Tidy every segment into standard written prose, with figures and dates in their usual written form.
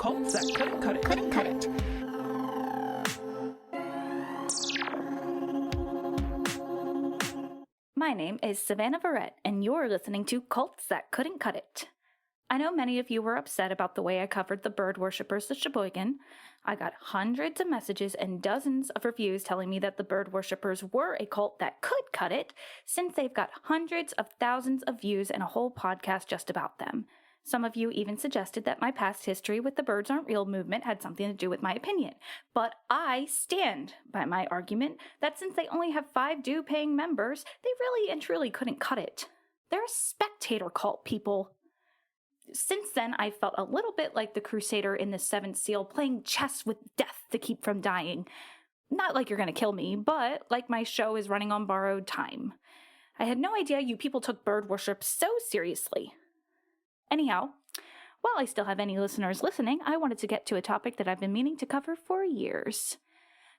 cults that couldn't cut it. My name is Savannah Verrett, and you're listening to Cults That Couldn't Cut It. I know many of you were upset about the way I covered the bird worshippers of Sheboygan. I got hundreds of messages and dozens of reviews telling me that the bird worshippers were a cult that could cut it, since they've got hundreds of thousands of views and a whole podcast just about them. Some of you even suggested that my past history with the Birds Aren't Real movement had something to do with my opinion. But I stand by my argument that since they only have 5 due-paying members, they really and truly couldn't cut it. They're a spectator cult, people. Since then, I felt a little bit like the Crusader in the Seventh Seal playing chess with death to keep from dying. Not like you're gonna kill me, but like my show is running on borrowed time. I had no idea you people took bird worship so seriously. Anyhow, while I still have any listeners listening, I wanted to get to a topic that I've been meaning to cover for years.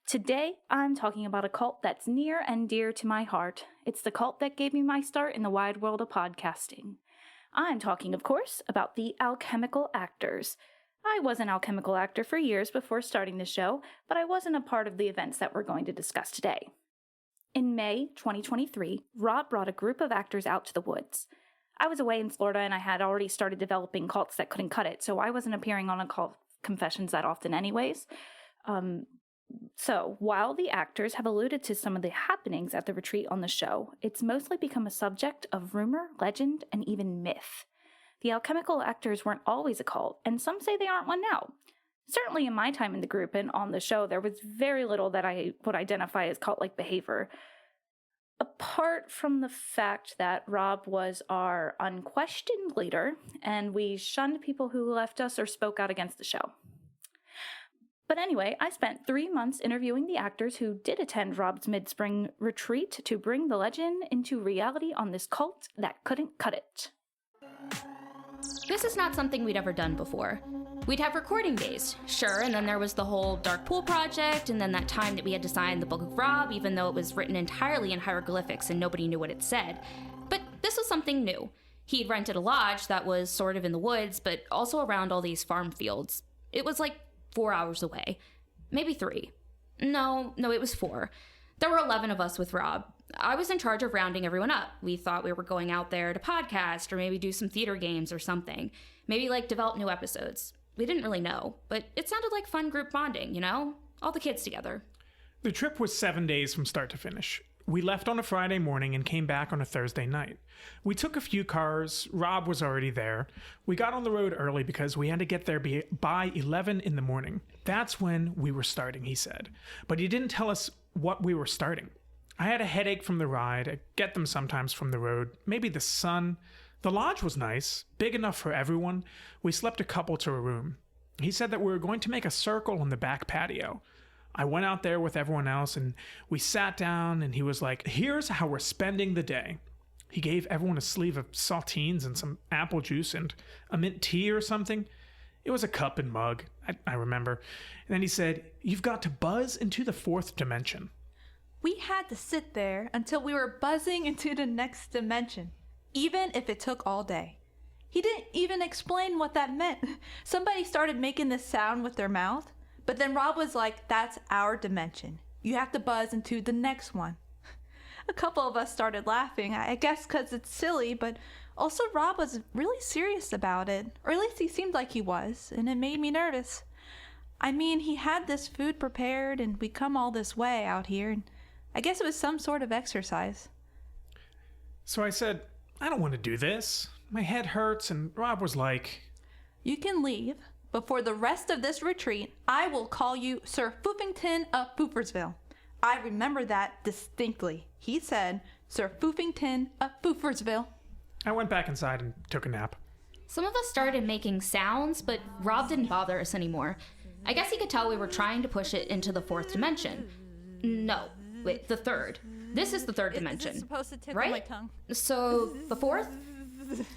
Today, I'm talking about a cult that's near and dear to my heart. It's the cult that gave me my start in the wide world of podcasting. I'm talking, of course, about the Alchemical Actors. I was an alchemical actor for years before starting the show, but I wasn't a part of the events that we're going to discuss today. In May 2023, Rob brought a group of actors out to the woods. I was away in Florida and I had already started developing cults that couldn't cut it, so I wasn't appearing on Occult Confessions that often anyways. So, while the actors have alluded to some of the happenings at the retreat on the show, it's mostly become a subject of rumor, legend, and even myth. The Alchemical Actors weren't always a cult, and some say they aren't one now. Certainly in my time in the group and on the show, there was very little that I would identify as cult-like behavior. Apart from the fact that Rob was our unquestioned leader, and we shunned people who left us or spoke out against the show. But anyway, I spent 3 months interviewing the actors who did attend Rob's mid-spring retreat to bring the legend into reality on this cult that couldn't cut it. This is not something we'd ever done before. We'd have recording days, sure, and then there was the whole Dark Pool project, and then that time that we had to sign the Book of Rob, even though it was written entirely in hieroglyphics and nobody knew what it said. But this was something new. He'd rented a lodge that was sort of in the woods, but also around all these farm fields. It was like 4 hours away. Maybe 3. No, it was 4. There were 11 of us with Rob. I was in charge of rounding everyone up. We thought we were going out there to podcast or maybe do some theater games or something. Maybe like develop new episodes. We didn't really know, but it sounded like fun group bonding, you know? All the kids together. The trip was 7 days from start to finish. We left on a Friday morning and came back on a Thursday night. We took a few cars. Rob was already there. We got on the road early because we had to get there by 11 in the morning. That's when we were starting, he said. But he didn't tell us what we were starting. I had a headache from the ride. I get them sometimes from the road. Maybe the sun. The lodge was nice, big enough for everyone. We slept a couple to a room. He said that we were going to make a circle on the back patio. I went out there with everyone else and we sat down and he was like, "Here's how we're spending the day." He gave everyone a sleeve of saltines and some apple juice and a mint tea or something. It was a cup and mug, I remember. And then he said, "You've got to buzz into the 4th dimension." We had to sit there until we were buzzing into the next dimension, even if it took all day. He didn't even explain what that meant. Somebody started making this sound with their mouth, but then Rob was like, "That's our dimension. You have to buzz into the next one." A couple of us started laughing, I guess because it's silly, but also Rob was really serious about it, or at least he seemed like he was, and it made me nervous. I mean, he had this food prepared, and we come all this way out here, and I guess it was some sort of exercise. So I said, "I don't want to do this. My head hurts," and Rob was like, "You can leave, but for the rest of this retreat, I will call you Sir Foofington of Foofersville." I remember that distinctly. He said, "Sir Foofington of Foofersville." I went back inside and took a nap. Some of us started making sounds, but Rob didn't bother us anymore. I guess he could tell we were trying to push it into the 4th dimension. No, wait, the 3rd. This is the 3rd dimension, Is this supposed to tickle right? my tongue? So, the 4th?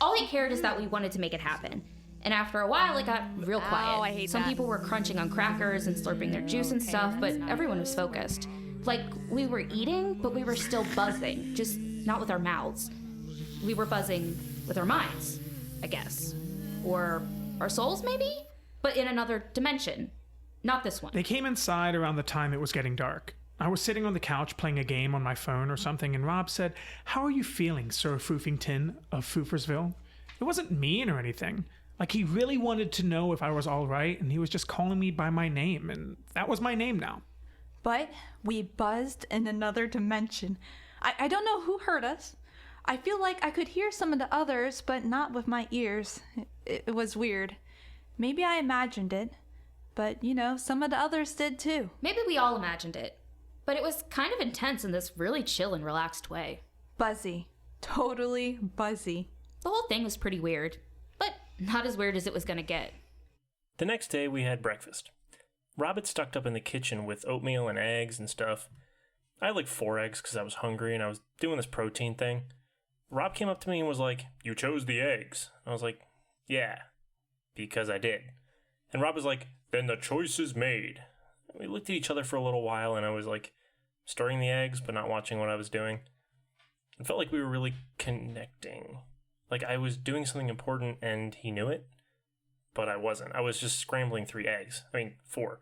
All he cared is that we wanted to make it happen. And after a while, it got real quiet. I hate Some that. people were crunching on crackers and slurping their juice and stuff, but everyone was focused. Like, we were eating, but we were still buzzing, just not with our mouths. We were buzzing with our minds, I guess. Or our souls, maybe? But but in another dimension. Not this one. They came inside around the time it was getting dark. I was sitting on the couch playing a game on my phone or something, and Rob said, "How are you feeling, Sir Foofington of Foofersville?" It wasn't mean or anything. Like, he really wanted to know if I was all right, and he was just calling me by my name, and that was my name now. But we buzzed in another dimension. I don't know who heard us. I feel like I could hear some of the others, but not with my ears. It was weird. Maybe I imagined it, but, some of the others did too. Maybe we all imagined it, but it was kind of intense in this really chill and relaxed way. Buzzy. Totally buzzy. The whole thing was pretty weird, but not as weird as it was gonna get. The next day, we had breakfast. Rob had stocked up in the kitchen with oatmeal and eggs and stuff. I had like 4 eggs because I was hungry and I was doing this protein thing. Rob came up to me and was like, "You chose the eggs." I was like, "Yeah, because I did." And Rob was like, "Then the choice is made." We looked at each other for a little while and I was like stirring the eggs but not watching what I was doing. It felt like we were really connecting. Like I was doing something important and he knew it, but I wasn't. I was just scrambling 4.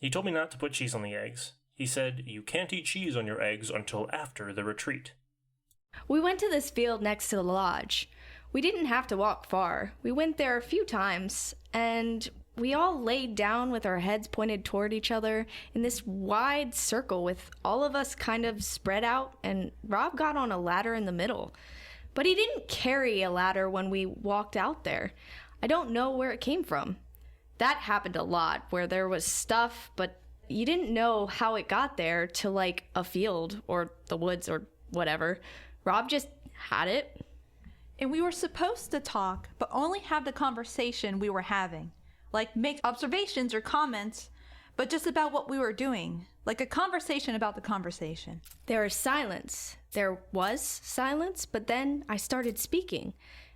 He told me not to put cheese on the eggs. He said, "You can't eat cheese on your eggs until after the retreat." We went to this field next to the lodge. We didn't have to walk far. We went there a few times, and we all laid down with our heads pointed toward each other in this wide circle with all of us kind of spread out, and Rob got on a ladder in the middle. But he didn't carry a ladder when we walked out there. I don't know where it came from. That happened a lot, where there was stuff, but you didn't know how it got there to like a field or the woods or whatever. Rob just had it. And we were supposed to talk, but only have the conversation we were having. Like make observations or comments, but just about what we were doing. Like a conversation about the conversation. There is silence. There was silence, but then I started speaking.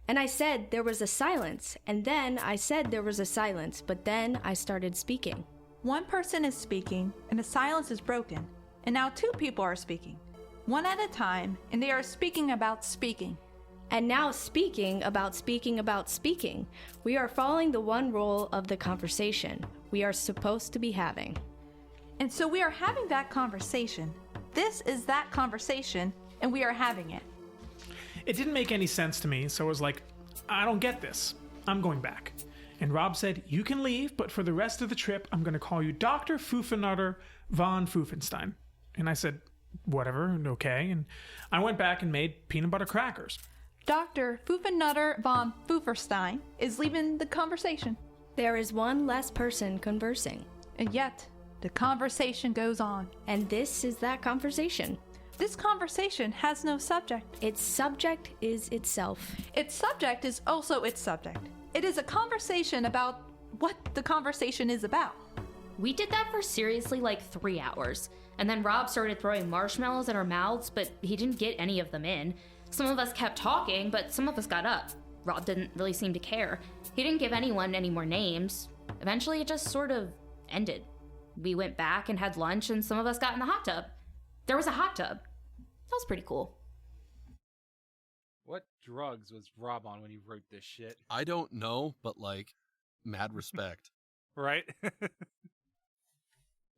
And I said there was a silence, and then I said there was a silence, but then I started speaking. One person is speaking, and the silence is broken. And now 2 people are speaking. One at a time, and they are speaking about speaking. And now speaking about speaking about speaking. We are following the one rule of the conversation we are supposed to be having. And so we are having that conversation. This is that conversation, and we are having it. It didn't make any sense to me, so I was like, "I don't get this. I'm going back." And Rob said, "You can leave, but for the rest of the trip, I'm going to call you Dr. Foofenutter von Foofenstein." And I said, "Whatever, okay." And I went back and made peanut butter crackers. Dr. Foofenutter von Fooferstein is leaving the conversation. There is one less person conversing. And yet, the conversation goes on. And this is that conversation. This conversation has no subject. Its subject is itself. Its subject is also its subject. It is a conversation about what the conversation is about. We did that for seriously like 3 hours. And then Rob started throwing marshmallows at our mouths, but he didn't get any of them in. Some of us kept talking, but some of us got up. Rob didn't really seem to care. He didn't give anyone any more names. Eventually, it just sort of ended. We went back and had lunch, and some of us got in the hot tub. There was a hot tub. That was pretty cool. What drugs was Rob on when he wrote this shit? I don't know, but like, mad respect. Right?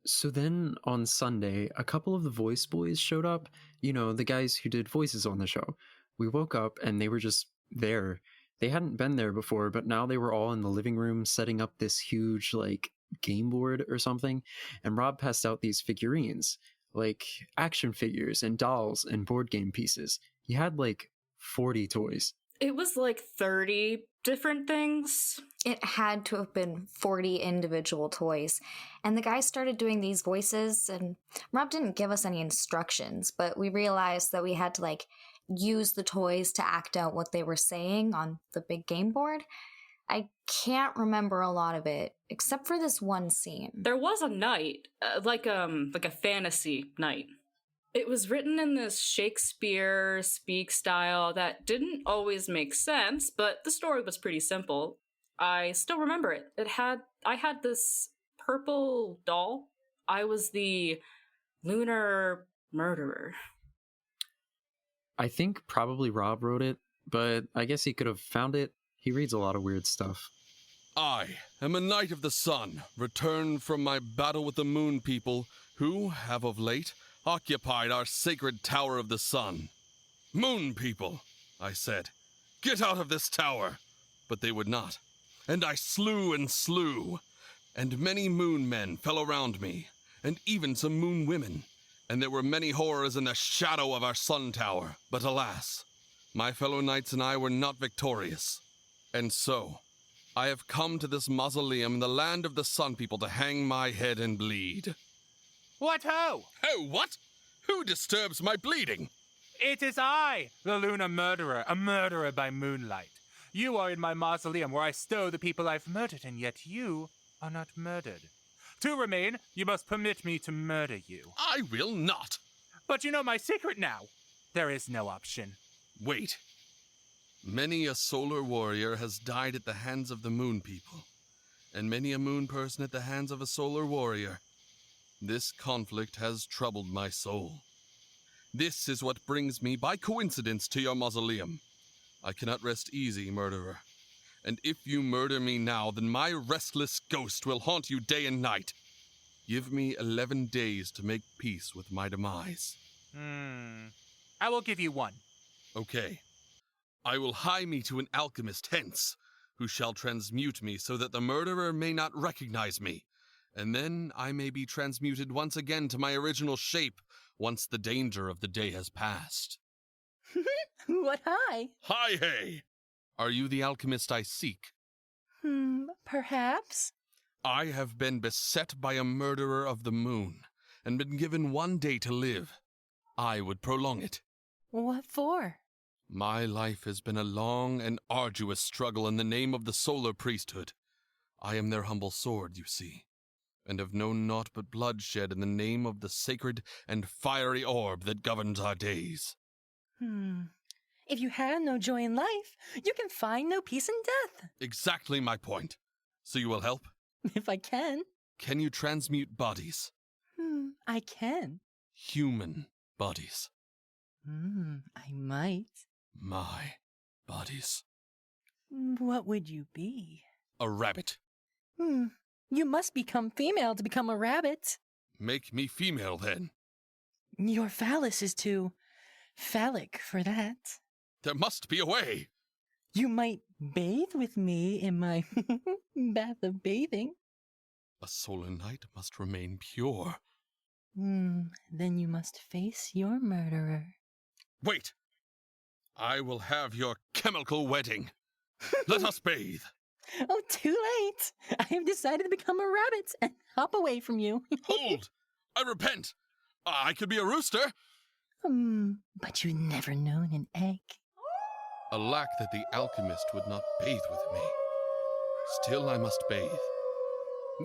So then on Sunday, a couple of the voice boys showed up, the guys who did voices on the show. We woke up and they were just there. They hadn't been there before, but now they were all in the living room setting up this huge, game board or something. And Rob passed out these figurines, action figures and dolls and board game pieces. He had 40 toys. It was 30 different things. It had to have been 40 individual toys. And the guy started doing these voices, and Rob didn't give us any instructions, but we realized that we had to, use the toys to act out what they were saying on the big game board. I can't remember a lot of it, except for this one scene. There was a night, like a fantasy night. It was written in this Shakespeare speak style that didn't always make sense, but the story was pretty simple. I still remember it. I had this purple doll. I was the lunar murderer. I think probably Rob wrote it, but I guess he could have found it. He reads a lot of weird stuff. I am a knight of the sun, returned from my battle with the moon people, who have of late occupied our sacred tower of the sun. Moon people, I said, get out of this tower. But they would not, and I slew and slew, and many moon men fell around me, and even some moon women, and there were many horrors in the shadow of our sun tower. But alas, my fellow knights and I were not victorious, and so I have come to this mausoleum in the land of the sun people to hang my head and bleed. What ho? Oh, what? Who disturbs my bleeding? It is I, the lunar murderer, a murderer by moonlight. You are in my mausoleum where I stow the people I've murdered, and yet you are not murdered. To remain, you must permit me to murder you. I will not. But you know my secret now. There is no option. Wait. Many a solar warrior has died at the hands of the moon people, and many a moon person at the hands of a solar warrior. This conflict has troubled my soul. This is what brings me by coincidence to your mausoleum. I cannot rest easy, murderer. And if you murder me now, then my restless ghost will haunt you day and night. Give me 11 days to make peace with my demise. I will give you 1. Okay. I will hie me to an alchemist hence, who shall transmute me so that the murderer may not recognize me, and then I may be transmuted once again to my original shape once the danger of the day has passed. What hi? Hi, hey! Are you the alchemist I seek? Perhaps. I have been beset by a murderer of the moon, and been given 1 day to live. I would prolong it. What for? My life has been a long and arduous struggle in the name of the solar priesthood. I am their humble sword, you see, and have known naught but bloodshed in the name of the sacred and fiery orb that governs our days. If you have no joy in life, you can find no peace in death. Exactly my point. So you will help? If I can. Can you transmute bodies? I can. Human bodies. I might. My bodies. What would you be? A rabbit. You must become female to become a rabbit. Make me female, then. Your phallus is too phallic for that. There must be a way. You might bathe with me in my bath of bathing. A solar knight must remain pure. Then you must face your murderer. Wait! I will have your chemical wedding. Let us bathe. Oh, too late. I have decided to become a rabbit and hop away from you. Hold! I repent. I could be a rooster. But you've never known an egg. Alack that the alchemist would not bathe with me. Still I must bathe.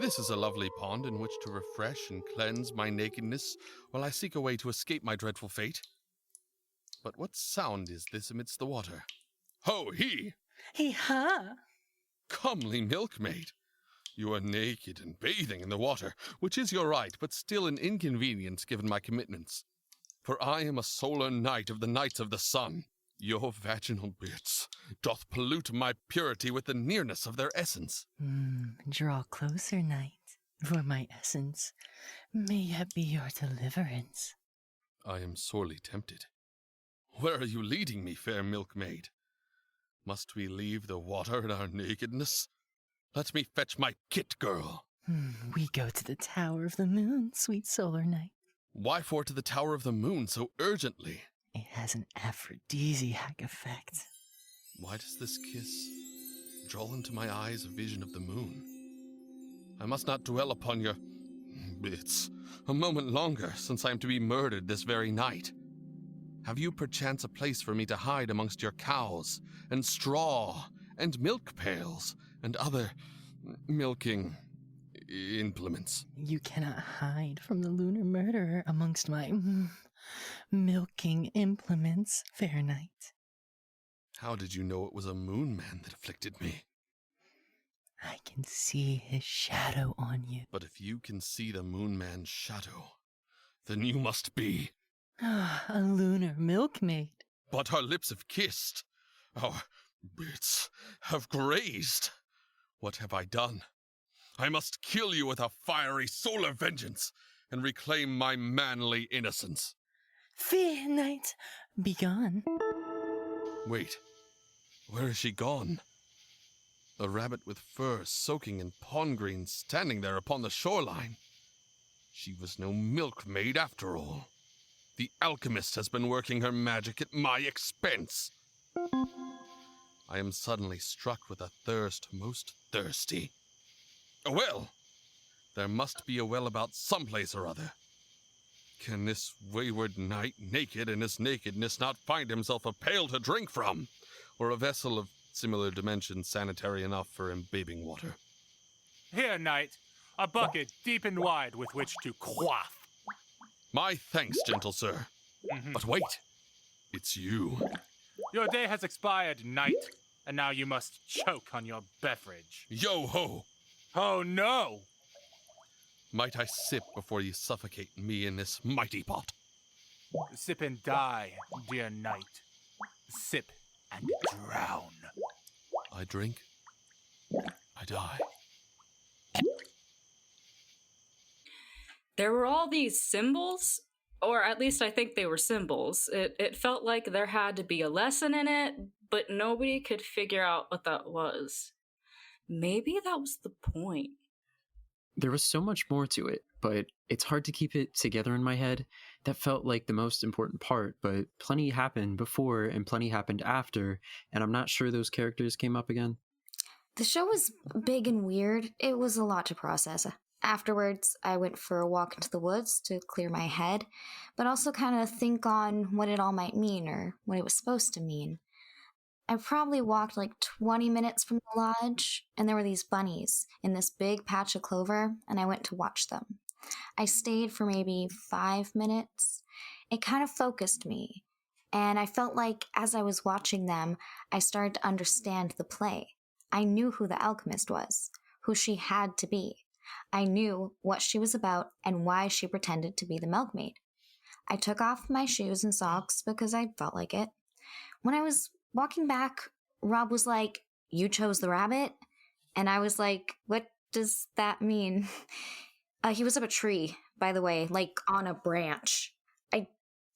This is a lovely pond in which to refresh and cleanse my nakedness while I seek a way to escape my dreadful fate. But what sound is this amidst the water? Ho, he! Hee-ha! Comely milkmaid! You are naked and bathing in the water, which is your right, but still an inconvenience given my commitments. For I am a solar knight of the Knights of the Sun. Your vaginal bits doth pollute my purity with the nearness of their essence. Draw closer, knight, for my essence may yet be your deliverance. I am sorely tempted. Where are you leading me, fair milkmaid? Must we leave the water in our nakedness? Let me fetch my kit girl. We go to the Tower of the Moon, sweet solar knight. Why for to the Tower of the Moon so urgently? It has an aphrodisiac effect. Why does this kiss draw into my eyes a vision of the moon? I must not dwell upon your bits a moment longer, since I am to be murdered this very night. Have you perchance a place for me to hide amongst your cows, and straw, and milk pails, and other milking implements? You cannot hide from the lunar murderer amongst my milking implements, fair knight. How did you know it was a moon man that afflicted me? I can see his shadow on you. But if you can see the moon man's shadow, then you must be... a lunar milkmaid. But our lips have kissed. Our bits have grazed. What have I done? I must kill you with a fiery solar vengeance and reclaim my manly innocence. Fair night, be gone. Wait, where is she gone? A rabbit with fur soaking in pond greens standing there upon the shoreline. She was no milkmaid after all. The alchemist has been working her magic at my expense. I am suddenly struck with a thirst most thirsty. A well! There must be a well about someplace or other. Can this wayward knight, naked in his nakedness, not find himself a pail to drink from, or a vessel of similar dimensions sanitary enough for imbibing water? Here, knight, a bucket deep and wide with which to quaff. My thanks, gentle sir. But wait, it's you. Your day has expired, knight, and now you must choke on your beverage. Yo-ho! Oh, no! Might I sip before you suffocate me in this mighty pot? Sip and die, dear knight. Sip and drown. I drink, I die. There were all these symbols, or at least I think they were symbols. It felt like there had to be a lesson in it, but nobody could figure out what that was. Maybe that was the point. There was so much more to it, but it's hard to keep it together in my head. That felt like the most important part, but plenty happened before and plenty happened after, and I'm not sure those characters came up again. The show was big and weird. It was a lot to process. Afterwards, I went for a walk into the woods to clear my head, but also kind of think on what it all might mean or what it was supposed to mean. I probably walked like 20 minutes from the lodge, and there were these bunnies in this big patch of clover, and I went to watch them. I stayed for maybe 5 minutes. It kind of focused me, and I felt like as I was watching them, I started to understand the play. I knew who the alchemist was, who she had to be. I knew what she was about and why she pretended to be the milkmaid. I took off my shoes and socks because I felt like it. When I was walking back, Rob was like, "You chose the rabbit?" And I was like, "What does that mean?" He was up a tree, by the way, like on a branch. I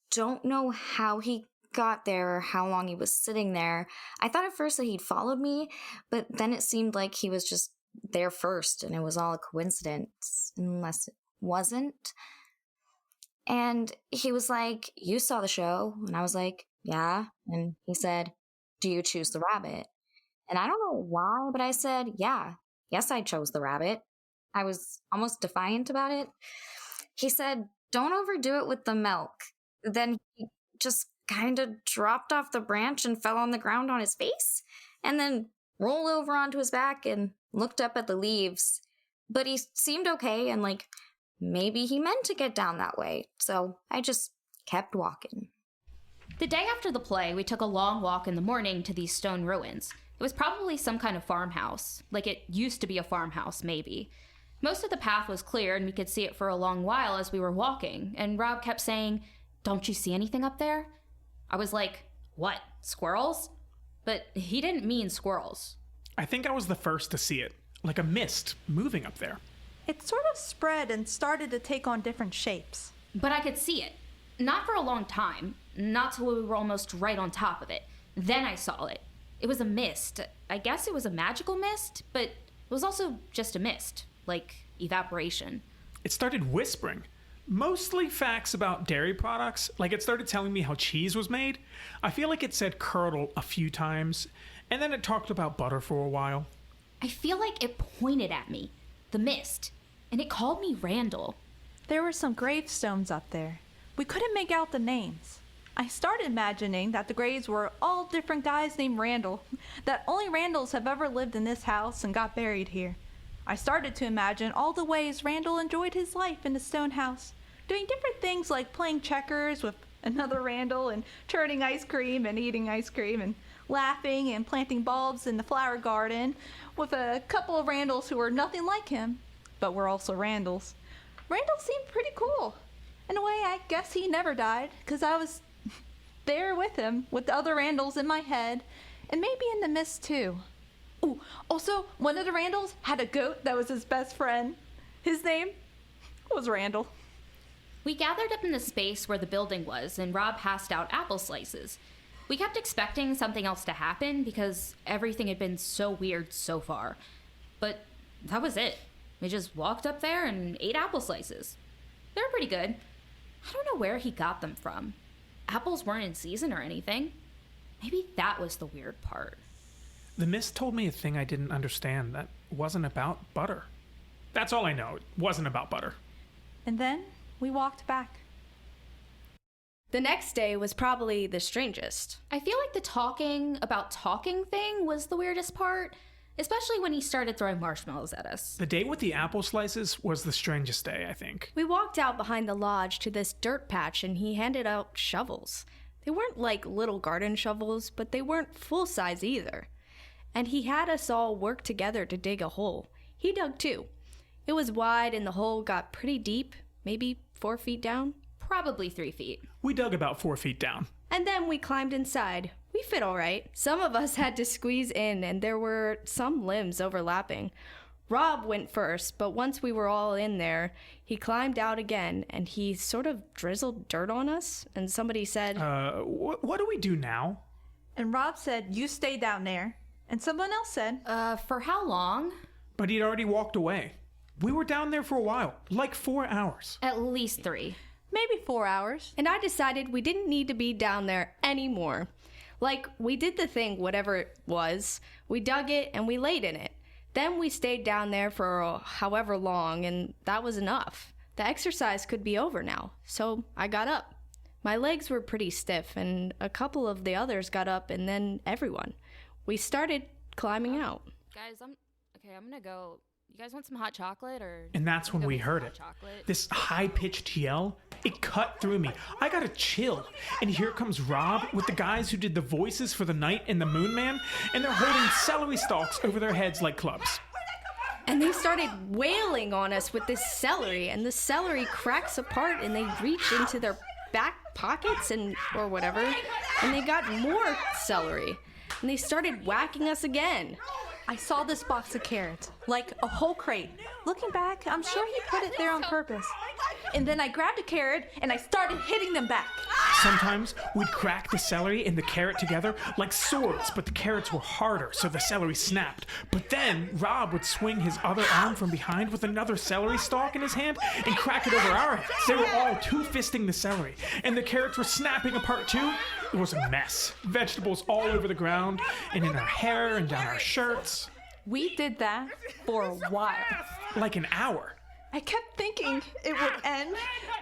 don't know how he got there or how long he was sitting there. I thought at first that he'd followed me, but then it seemed like he was just there first and it was all a coincidence, unless it wasn't. And he was like, "You saw the show?" And I was like, "Yeah." And he said, "Do you choose the rabbit?" And I don't know why, but I said, "Yeah, yes, I chose the rabbit." I was almost defiant about it. He said, "Don't overdo it with the milk." Then he just kind of dropped off the branch and fell on the ground on his face, and then rolled over onto his back and looked up at the leaves. But he seemed okay, and like, maybe he meant to get down that way. So I just kept walking. The day after the play, we took a long walk in the morning to these stone ruins. It was probably some kind of farmhouse, like it used to be a farmhouse, maybe. Most of the path was clear, and we could see it for a long while as we were walking, and Rob kept saying, "Don't you see anything up there?" I was like, "What, squirrels?" But he didn't mean squirrels. I think I was the first to see it, like a mist moving up there. It sort of spread and started to take on different shapes. But I could see it. Not for a long time, not till we were almost right on top of it. Then I saw it. It was a mist. I guess it was a magical mist, but it was also just a mist, like evaporation. It started whispering. Mostly facts about dairy products, like it started telling me how cheese was made. I feel like it said curdle a few times, and then it talked about butter for a while. I feel like it pointed at me, the mist, and it called me Randall. There were some gravestones up there. We couldn't make out the names. I started imagining that the graves were all different guys named Randall, that only Randalls have ever lived in this house and got buried here. I started to imagine all the ways Randall enjoyed his life in the stone house, doing different things like playing checkers with another Randall and churning ice cream and eating ice cream and laughing and planting bulbs in the flower garden with a couple of Randalls who were nothing like him, but were also Randalls. Randall seemed pretty cool. In a way, I guess he never died, because I was there with him, with the other Randalls in my head, and maybe in the mist too. Ooh, also, one of the Randalls had a goat that was his best friend. His name was Randall. We gathered up in the space where the building was, and Rob passed out apple slices. We kept expecting something else to happen because everything had been so weird so far. But that was it. We just walked up there and ate apple slices. They were pretty good. I don't know where he got them from. Apples weren't in season or anything. Maybe that was the weird part. The mist told me a thing I didn't understand that wasn't about butter. That's all I know. It wasn't about butter. And then we walked back. The next day was probably the strangest. I feel like the talking about talking thing was the weirdest part, especially when he started throwing marshmallows at us. The day with the apple slices was the strangest day, I think. We walked out behind the lodge to this dirt patch and he handed out shovels. They weren't like little garden shovels, but they weren't full size either. And he had us all work together to dig a hole. He dug too. It was wide and the hole got pretty deep, maybe 4 feet down. Probably 3 feet. We dug about 4 feet down. And then we climbed inside. We fit all right. Some of us had to squeeze in and there were some limbs overlapping. Rob went first, but once we were all in there, he climbed out again and he sort of drizzled dirt on us and somebody said, what do we do now? And Rob said, you stay down there. And someone else said, for how long? But he'd already walked away. We were down there for a while, like 4 hours. At least 3. Maybe 4 hours. And I decided we didn't need to be down there anymore. Like, we did the thing, whatever it was. We dug it and we laid in it. Then we stayed down there for however long, and that was enough. The exercise could be over now, so I got up. My legs were pretty stiff, and a couple of the others got up, and then everyone. We started climbing out. Guys, I'm gonna go. You guys want some hot chocolate or? And that's when we heard it. This high-pitched yell, it cut through me. I got a chill. And here comes Rob with the guys who did the voices for the Night and the Moon Man, and they're holding celery stalks over their heads like clubs. And they started wailing on us with this celery, and the celery cracks apart and they reach into their back pockets or whatever, and they got more celery. And they started whacking us again. I saw this box of carrots, like a whole crate. Looking back, I'm sure he put it there on purpose. And then I grabbed a carrot and I started hitting them back. Sometimes we'd crack the celery and the carrot together like swords, but the carrots were harder, so the celery snapped. But then Rob would swing his other arm from behind with another celery stalk in his hand and crack it over our heads. They were all two-fisting the celery, and the carrots were snapping apart too. It was a mess. Vegetables all over the ground, and in our hair and down our shirts. We did that for a while. Like an hour. I kept thinking it would end,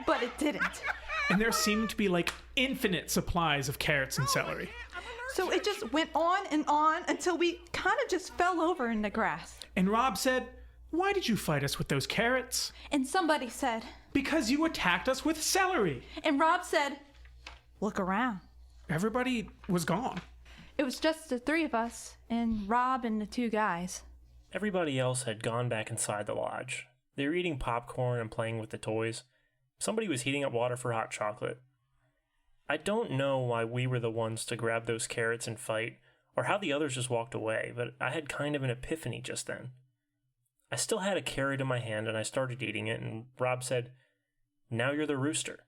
but it didn't. And there seemed to be like infinite supplies of carrots and celery. So it just went on and on until we kind of just fell over in the grass. And Rob said, "Why did you fight us with those carrots?" And somebody said, "Because you attacked us with celery." And Rob said, "Look around." Everybody was gone. It was just the 3 of us, and Rob and the 2 guys. Everybody else had gone back inside the lodge. They were eating popcorn and playing with the toys. Somebody was heating up water for hot chocolate. I don't know why we were the ones to grab those carrots and fight, or how the others just walked away, but I had kind of an epiphany just then. I still had a carrot in my hand and I started eating it, and Rob said, "Now you're the rooster."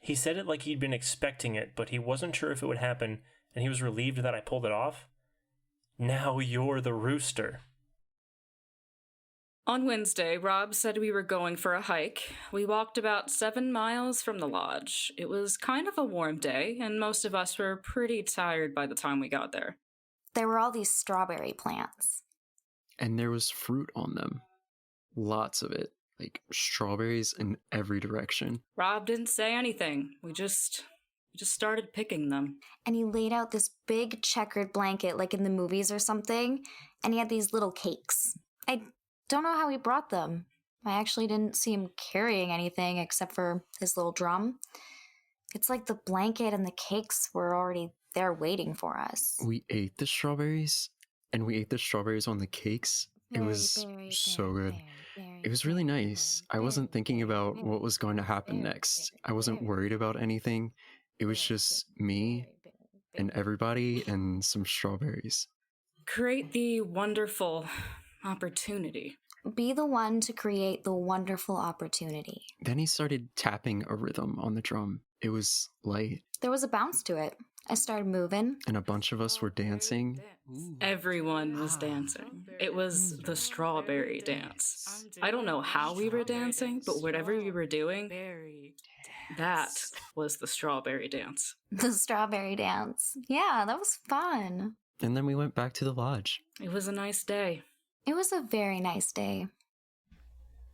He said it like he'd been expecting it, but he wasn't sure if it would happen, and he was relieved that I pulled it off. Now you're the rooster. On Wednesday, Rob said we were going for a hike. We walked about 7 miles from the lodge. It was kind of a warm day, and most of us were pretty tired by the time we got there. There were all these strawberry plants. And there was fruit on them. Lots of it. Like strawberries in every direction. Rob didn't say anything. We just started picking them. And he laid out this big checkered blanket like in the movies or something, and he had these little cakes. I don't know how he brought them. I actually didn't see him carrying anything except for his little drum. It's like the blanket and the cakes were already there waiting for us. We ate the strawberries, and we ate the strawberries on the cakes. It was so good. It was really nice. I wasn't thinking about what was going to happen next. I wasn't worried about anything. It was just me and everybody and some strawberries. Create the wonderful opportunity. Be the one to create the wonderful opportunity. Then he started tapping a rhythm on the drum. It was light. There was a bounce to it. I started moving. And a bunch of us were dancing. Everyone was dancing. It was the strawberry dance. I don't know how we were dancing, but whatever we were doing, that was the strawberry dance. The strawberry dance. Yeah, that was fun. And then we went back to the lodge. It was a nice day. It was a very nice day.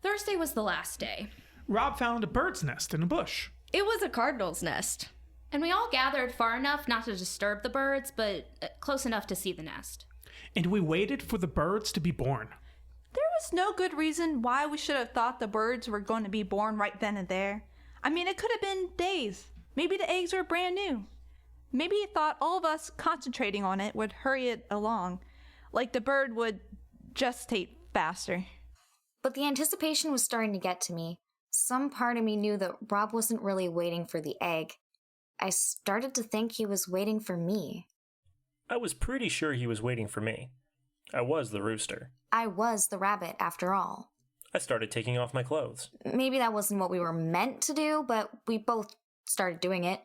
Thursday was the last day. Rob found a bird's nest in a bush. It was a cardinal's nest. And we all gathered far enough not to disturb the birds, but close enough to see the nest. And we waited for the birds to be born. There was no good reason why we should have thought the birds were going to be born right then and there. I mean, it could have been days. Maybe the eggs were brand new. Maybe he thought all of us concentrating on it would hurry it along, like the bird would gestate faster. But the anticipation was starting to get to me. Some part of me knew that Rob wasn't really waiting for the egg. I started to think he was waiting for me. I was pretty sure he was waiting for me. I was the rooster. I was the rabbit, after all. I started taking off my clothes. Maybe that wasn't what we were meant to do, but we both started doing it.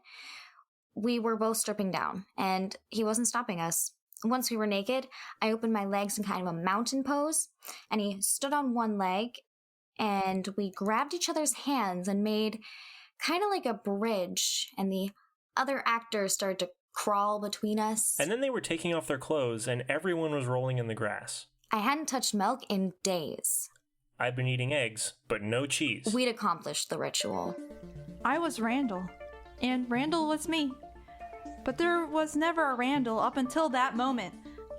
We were both stripping down, and he wasn't stopping us. Once we were naked, I opened my legs in kind of a mountain pose, and he stood on one leg, and we grabbed each other's hands and made kind of like a bridge, and the other actors started to crawl between us. And then they were taking off their clothes, and everyone was rolling in the grass. I hadn't touched milk in days. I'd been eating eggs, but no cheese. We'd accomplished the ritual. I was Randall, and Randall was me. But there was never a Randall up until that moment.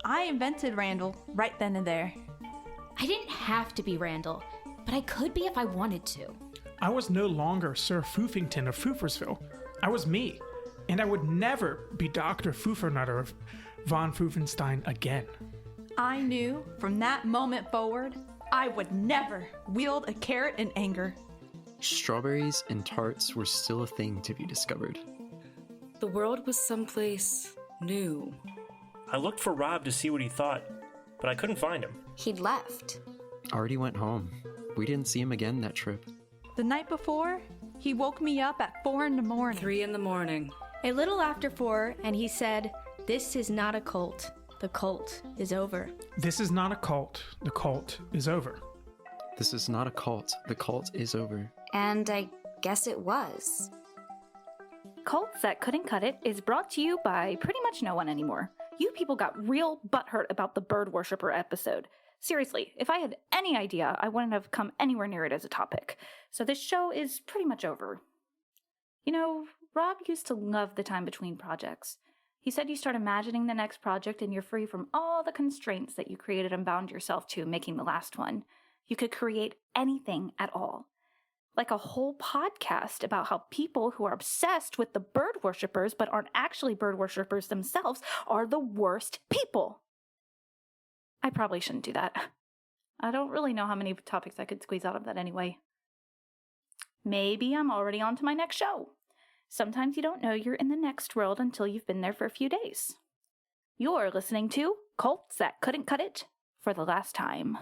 I invented Randall right then and there. I didn't have to be Randall, but I could be if I wanted to. I was no longer Sir Foofington of Foofersville. I was me, and I would never be Dr. Foofernutter of von Foofenstein again. I knew from that moment forward, I would never wield a carrot in anger. Strawberries and tarts were still a thing to be discovered. The world was someplace new. I looked for Rob to see what he thought, but I couldn't find him. He'd left. Artie went home. We didn't see him again that trip. The night before, he woke me up at 4 in the morning. 3 in the morning. A little after 4, and he said, "This is not a cult. The cult is over." This is not a cult. The cult is over. This is not a cult. The cult is over. And I guess it was. Cults That Couldn't Cut It is brought to you by pretty much no one anymore. You people got real butthurt about the bird worshiper episode. Seriously, if I had any idea, I wouldn't have come anywhere near it as a topic. So this show is pretty much over. You know, Rob used to love the time between projects. He said you start imagining the next project and you're free from all the constraints that you created and bound yourself to making the last one. You could create anything at all. Like a whole podcast about how people who are obsessed with the bird worshippers but aren't actually bird worshippers themselves are the worst people. I probably shouldn't do that. I don't really know how many topics I could squeeze out of that anyway. Maybe I'm already on to my next show. Sometimes you don't know you're in the next world until you've been there for a few days. You're listening to Cults That Couldn't Cut It for the last time.